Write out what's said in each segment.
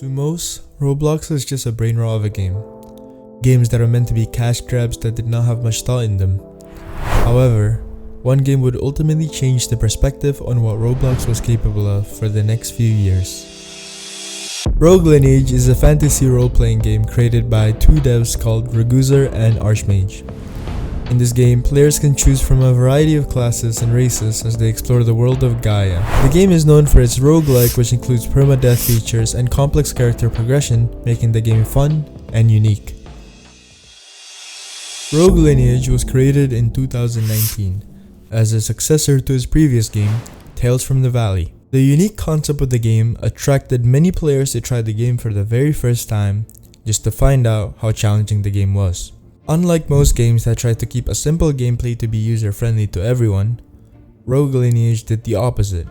To most, Roblox is just a brain rot of a game. Games that are meant to be cash grabs that did not have much thought in them. However, one game would ultimately change the perspective on what Roblox was capable of for the next few years. Rogue Lineage is a fantasy role-playing game created by two devs called Raguzer and Archmage. In this game, players can choose from a variety of classes and races as they explore the world of Gaia. The game is known for its roguelike, which includes permadeath features and complex character progression, making the game fun and unique. Rogue Lineage was created in 2019 as a successor to its previous game, Tales from the Valley. The unique concept of the game attracted many players to try the game for the very first time, just to find out how challenging the game was. Unlike most games that try to keep a simple gameplay to be user-friendly to everyone, Rogue Lineage did the opposite.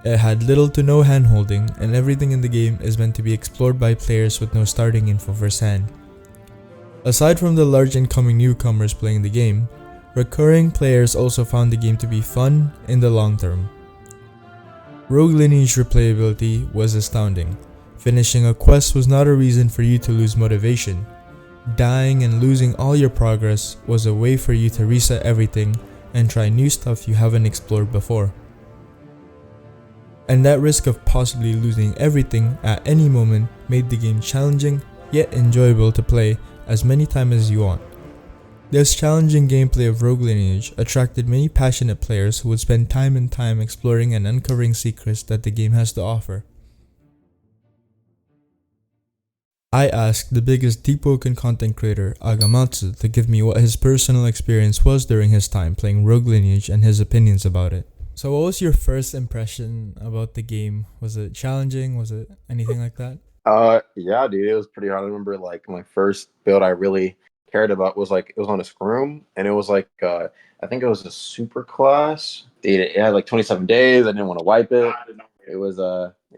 It had little to no hand-holding, and everything in the game is meant to be explored by players with no starting info firsthand. Aside from the large incoming newcomers playing the game, recurring players also found the game to be fun in the long term. Rogue Lineage replayability was astounding. Finishing a quest was not a reason for you to lose motivation. Dying and losing all your progress was a way for you to reset everything and try new stuff you haven't explored before. And that risk of possibly losing everything at any moment made the game challenging yet enjoyable to play as many times as you want. This challenging gameplay of Rogue Lineage attracted many passionate players who would spend time and time exploring and uncovering secrets that the game has to offer. I asked the biggest deep-woken content creator, Agamatsu, to give me what his personal experience was during his time playing Rogue Lineage and his opinions about it. So what was your first impression about the game? Was it challenging? Was it anything like that? Yeah, dude, it was pretty hard. I remember like my first build I really cared about was like it was on a scroom, and it was like I think it was a super class. It had like 27 days. I didn't want to wipe it. It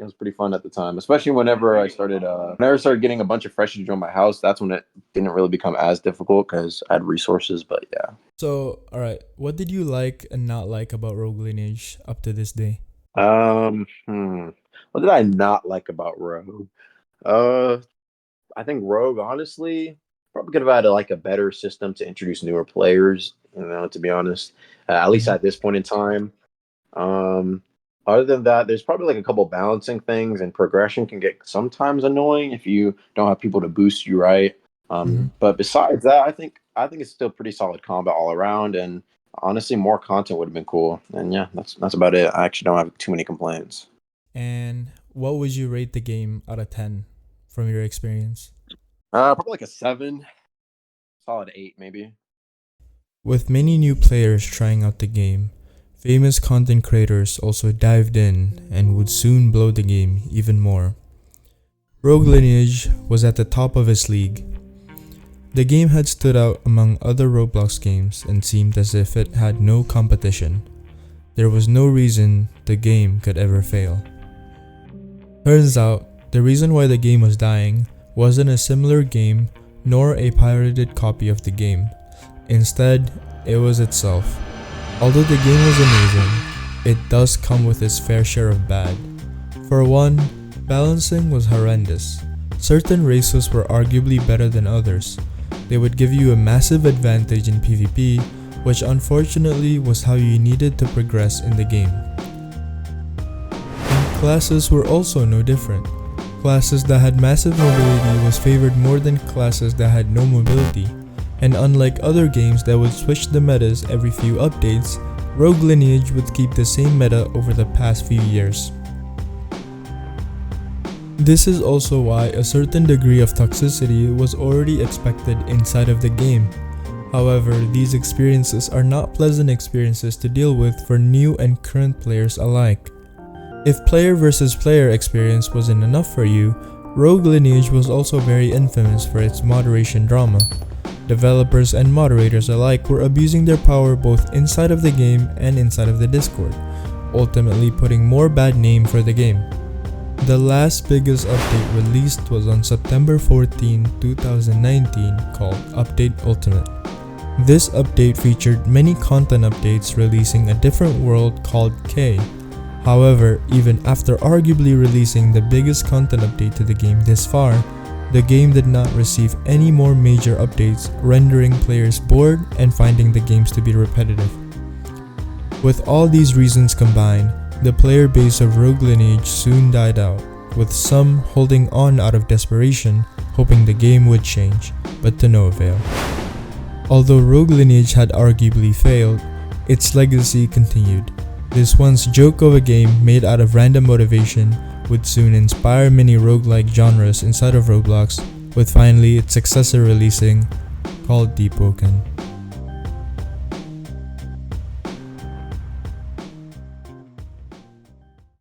was pretty fun at the time, especially whenever I started getting a bunch of freshies to join my house. That's when it didn't really become as difficult because I had resources. But yeah. So, alright, what did you like and not like about Rogue Lineage up to this day? What did I not like about Rogue? I think Rogue, honestly, probably could have had like a better system to introduce newer players. To be honest, at least at this point in time. Other than that, there's probably like a couple balancing things, and progression can get sometimes annoying if you don't have people to boost you right. But besides that, I think it's still pretty solid combat all around, and honestly, more content would have been cool. And yeah, that's about it. I actually don't have too many complaints. And what would you rate the game out of 10 from your experience? Probably like a 7, solid 8 maybe. With many new players trying out the game, famous content creators also dived in and would soon blow the game even more. Rogue Lineage was at the top of its league. The game had stood out among other Roblox games and seemed as if it had no competition. There was no reason the game could ever fail. Turns out, the reason why the game was dying wasn't a similar game nor a pirated copy of the game. Instead, it was itself. Although the game was amazing, it does come with its fair share of bad. For one, balancing was horrendous. Certain races were arguably better than others. They would give you a massive advantage in PvP, which unfortunately was how you needed to progress in the game. And classes were also no different. Classes that had massive mobility was favored more than classes that had no mobility. And unlike other games that would switch the metas every few updates, Rogue Lineage would keep the same meta over the past few years. This is also why a certain degree of toxicity was already expected inside of the game. However, these experiences are not pleasant experiences to deal with for new and current players alike. If player versus player experience wasn't enough for you, Rogue Lineage was also very infamous for its moderation drama. Developers and moderators alike were abusing their power both inside of the game and inside of the Discord, ultimately putting more bad name for the game. The last biggest update released was on September 14, 2019 called Update Ultimate. This update featured many content updates releasing a different world called K. However, even after arguably releasing the biggest content update to the game this far, the game did not receive any more major updates, rendering players bored and finding the games to be repetitive. With all these reasons combined, the player base of Rogue Lineage soon died out, with some holding on out of desperation, hoping the game would change, but to no avail. Although Rogue Lineage had arguably failed, its legacy continued. This once joke of a game made out of random motivation would soon inspire many roguelike genres inside of Roblox, with finally its successor releasing, called Deep Woken.